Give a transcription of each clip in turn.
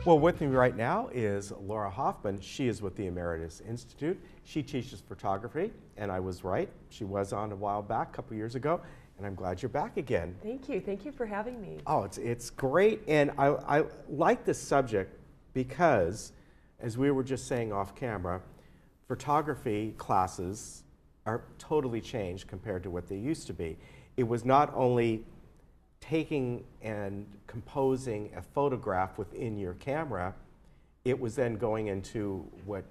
Well, with me right now is Laura Hoffman. She is with the Emeritus Institute. She teaches photography, and I was right. She was on a while back, a couple years ago, and I'm glad you're back again. Thank you. Thank you for having me. Oh, it's great, and I like this subject because, as we were just saying off camera, photography classes are totally changed compared to what they used to be. It was not only taking and composing a photograph within your camera, it was then going into what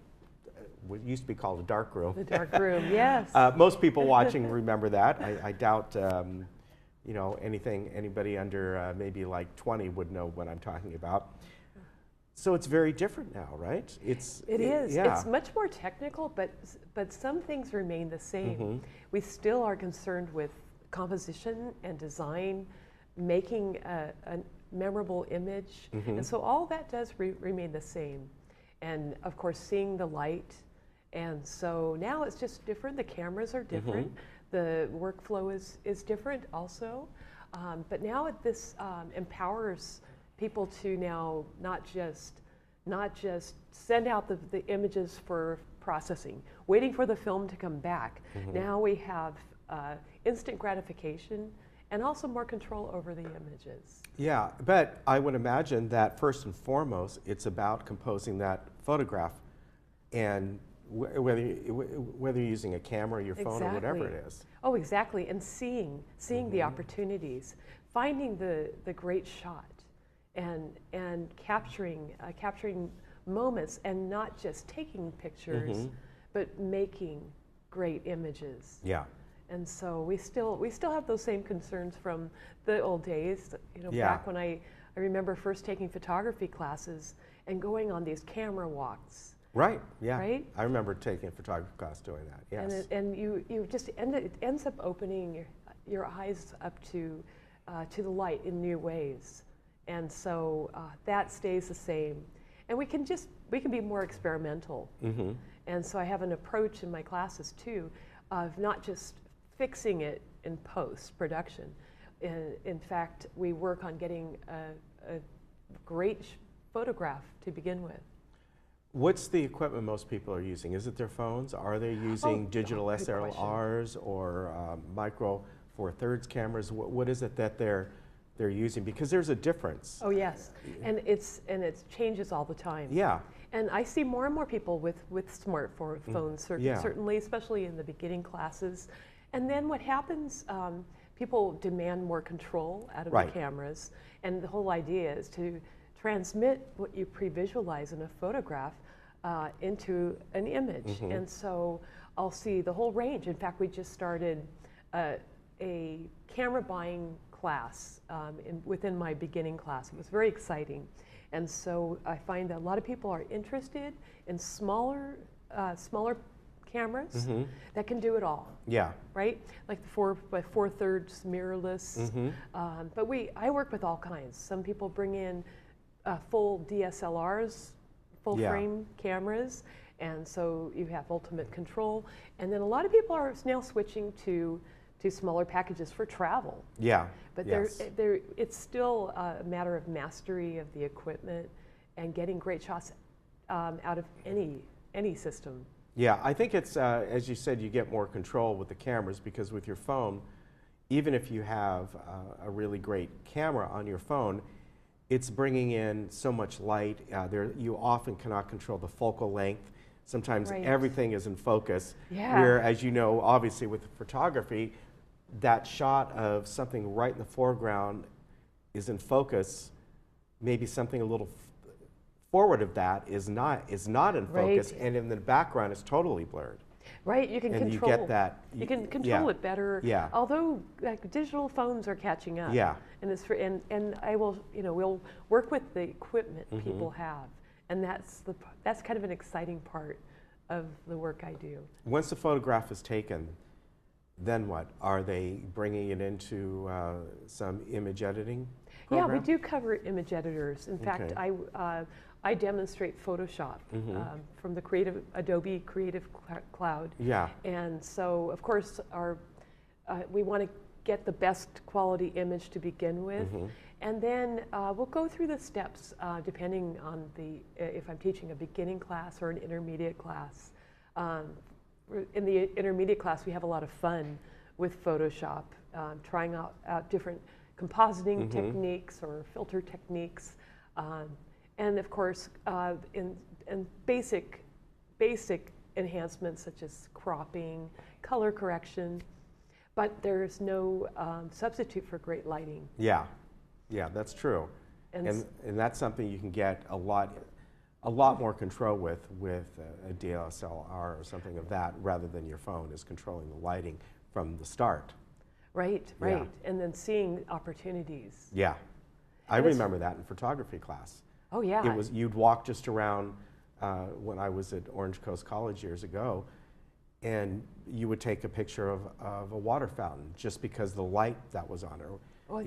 used to be called a dark room. The dark room, yes. Most people watching remember that. I doubt you know, anybody under maybe like 20 would know what I'm talking about. So it's very different now, right? It is. Yeah. It's much more technical, but some things remain the same. Mm-hmm. We still are concerned with composition and design, making a memorable image, Mm-hmm. and so all that does remain the same. And of course, seeing the light, and so now it's just different. The cameras are different. Mm-hmm. The workflow is different also. But now this empowers people to now not just send out the images for processing, waiting for the film to come back. Mm-hmm. Now we have instant gratification and also more control over the images. Yeah, but I would imagine that first and foremost, it's about composing that photograph, and whether you're using a camera, your phone, or whatever it is. Oh, exactly, and seeing Mm-hmm. the opportunities, finding the great shot, and capturing moments, and not just taking pictures, Mm-hmm. but making great images. Yeah. And so we still have those same concerns from the old days. You know, Yeah. back when I remember first taking photography classes and going on these camera walks. Right. Yeah. Right? I remember taking a photography class doing that. Yes. And you just it ends up opening your eyes up to the light in new ways. And so that stays the same. And we can be more experimental. Mm-hmm. And so I have an approach in my classes too, of not just fixing it in post-production. In fact, we work on getting a great photograph to begin with. What's the equipment most people are using? Is it their phones? Are they using digital good SLRs or micro Four Thirds cameras? What is it that they're using? Because there's a difference. Oh yes, and it changes all the time. Yeah. And I see more and more people with smartphones, certainly, especially in the beginning classes. And then what happens, people demand more control out of the cameras. And the whole idea is to transmit what you pre-visualize in a photograph into an image. Mm-hmm. And so I'll see the whole range. In fact, we just started a camera buying class within my beginning class. It was very exciting. And so I find that a lot of people are interested in smaller cameras Mm-hmm. that can do it all. Yeah. Right? Like the 4/3 mirrorless. Mm-hmm. But I work with all kinds. Some people bring in full DSLRs, full frame cameras, and so you have ultimate control. And then a lot of people are now switching to smaller packages for travel. Yeah. But yes. it's still a matter of mastery of the equipment and getting great shots out of any system. Yeah, I think it's, as you said, you get more control with the cameras, because with your phone, even if you have a really great camera on your phone, it's bringing in so much light. You often cannot control the focal length. Sometimes everything is in focus. Yeah. Where, as you know, obviously with photography, that shot of something right in the foreground is in focus. Maybe something a little forward of that is not in focus, and in the background is totally blurred. Right, you can and control. you get that. You can control it better. Yeah. Although digital phones are catching up. Yeah. And and I will, we'll work with the equipment Mm-hmm. people have, and that's kind of an exciting part of the work I do. Once the photograph is taken, then what? Are they bringing it into some image editing program? Yeah, we do cover image editors. In fact, I demonstrate Photoshop from the Adobe Creative Cloud. Yeah. And so, of course, we want to get the best quality image to begin with. And then we'll go through the steps depending on if I'm teaching a beginning class or an intermediate class. In the intermediate class, we have a lot of fun with Photoshop, trying out different compositing techniques or filter techniques. And of course, in basic enhancements such as cropping, color correction, but there's no substitute for great lighting. Yeah, that's true. And that's something you can get a lot more control with a DSLR or something of that, rather than your phone is controlling the lighting from the start. Right. Yeah. And then seeing opportunities. Yeah, I remember that in photography class. Oh yeah. You'd walk just around when I was at Orange Coast College years ago, and you would take a picture of a water fountain just because the light that was on it. Well,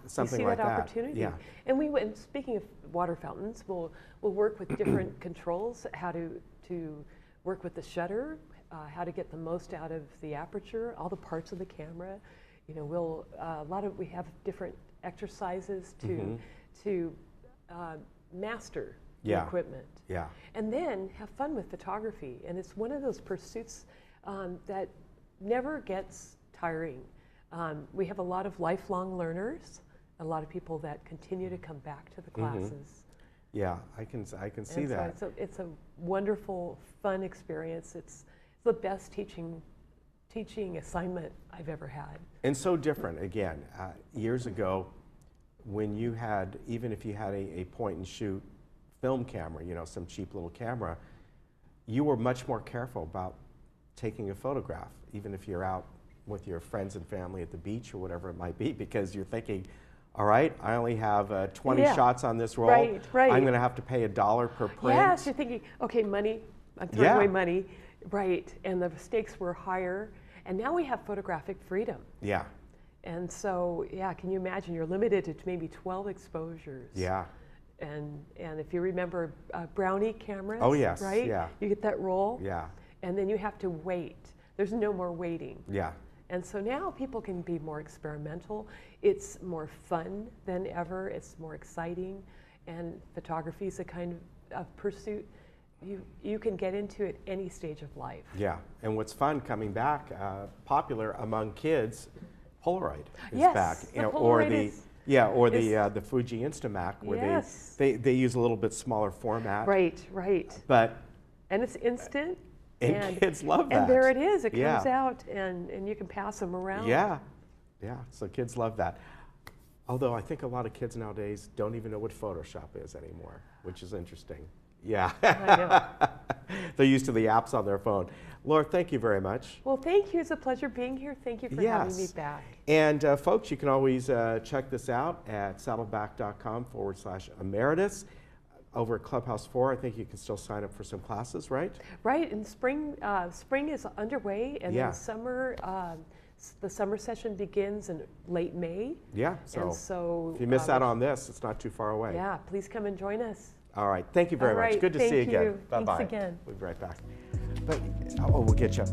Something you see like that. Opportunity. Yeah. And speaking of water fountains, we'll work with different controls, how to work with the shutter, how to get the most out of the aperture, all the parts of the camera. We have different exercises to master the equipment. Yeah. And then have fun with photography. And it's one of those pursuits that never gets tiring. We have a lot of lifelong learners, a lot of people that continue to come back to the classes. Yeah, I can see that. So it's a wonderful, fun experience. It's the best teaching assignment I've ever had. And so different, again, years ago, when you had, even if you had a point and shoot film camera, some cheap little camera, you were much more careful about taking a photograph, even if you're out with your friends and family at the beach or whatever it might be, because you're thinking, all right, I only have 20 shots on this roll. Right. I'm going to have to pay $1 per print. Yes, you're thinking, okay, money, I'm throwing away money. Right, and the stakes were higher. And now we have photographic freedom. Yeah. And so, can you imagine, you're limited to maybe 12 exposures. Yeah. And if you remember Brownie cameras, oh yes, right? Yeah. You get that roll. Yeah. And then you have to wait. There's no more waiting. Yeah. And so now people can be more experimental. It's more fun than ever. It's more exciting. And photography is a kind of pursuit you can get into at any stage of life. Yeah. And what's fun coming back, popular among kids, Polaroid is back. Or the Fuji Instamac, where they use a little bit smaller format. Right. And it's instant. And kids love that. And there it is. It comes out, and you can pass them around. Yeah. So kids love that. Although I think a lot of kids nowadays don't even know what Photoshop is anymore, which is interesting. Yeah. I know. They're used to the apps on their phone. Laura, thank you very much. Well, thank you. It's a pleasure being here. Thank you for having me back. And folks, you can always check this out at saddleback.com/emeritus. Over at Clubhouse 4, I think you can still sign up for some classes, right? Right, and spring is underway, and then summer, the summer session begins in late May. Yeah, so if you miss out on this, it's not too far away. Yeah, please come and join us. All right, thank you very much. Good to see you again. Bye-bye. Thanks again. We'll be right back. But we'll get you.